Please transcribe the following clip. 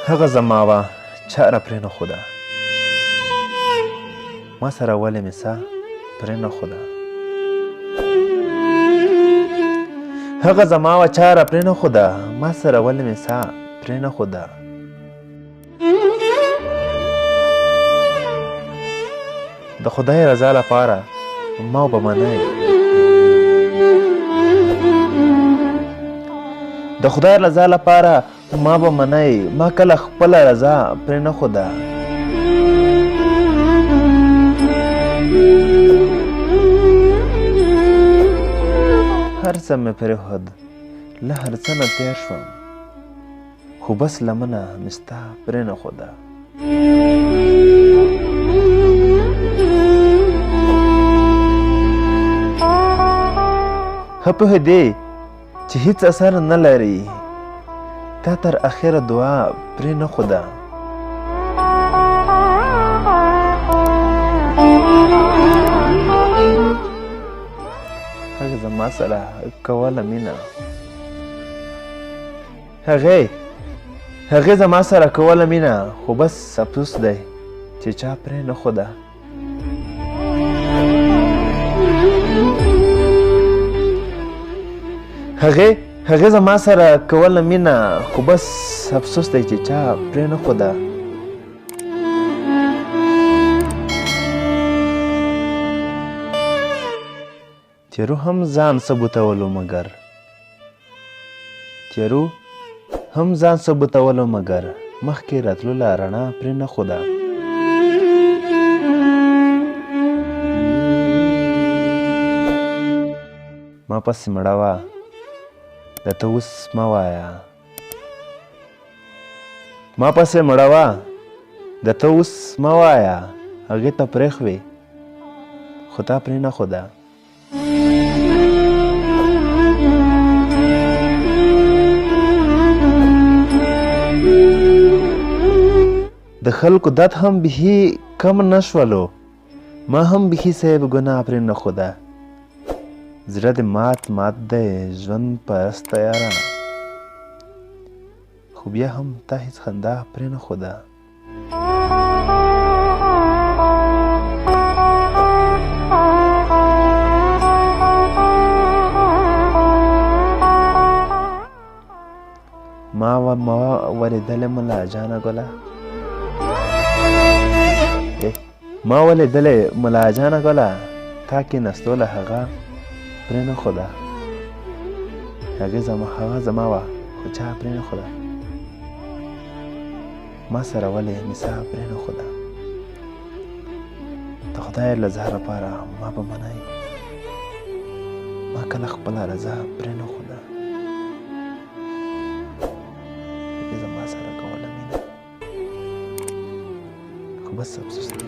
هغه زما وه چا را پرې نښوده، ما سره ولې مې ساه پرې نښوده. هغه زما وه چا را پرې نښوده، ما سره ولې مې ساه پرې نښوده. د خدای رضا لپاره ما به منئ، د خدای رضا لپاره ما به منئ، ما کله خپله رضا پرې نښوده. هر څه مې پرېښود، له هر څه نه تېر شوم، خو بس لمنه مې ستا پرې نښوده. ښه پوهېدې چې هېڅ اثر نه لري، تا تر اخره دعا پرې نښوده. هغې زما سره کوله مینه، هغې زما سره کوله مینه، خو بس افسوس دی چې چا پرې نښوده. هغې زما سره کوله مینه، خو بس افسوس دی چې چا پرې نښوده. تیرو هم ځان ثبوتولو مګر مخکې راتلو له رڼا پرې نښوده. ما پسې مړه وه درته اوس مه وایه، ما پسې مړه وه درته اوس مه وایه، هغې ته پرېښوې خو تا پرې نښوده. د خلکو دد هم بیخي کم نه شولو، ما هم بیخي صاحب ګناه پرې نښوده. زړه دې مات دی ژوند پرسته یاره، خو بیا هم تا هېڅ خندا پرې نښوده. ما ولیدلې ملا جانه ګله، ما ولیدلې ملا جانه ګله، تا کېناستوله هغه پرې نښوده. هغه زما وه خو چا پرې نښوده، ما سره ولې مې ساه پرې نښوده. د خدای رضا لپاره ما به منئ، ما کله خپله رضا پرې نښوده. هغې زما سره کوله مینه، خو بس افسوس دی.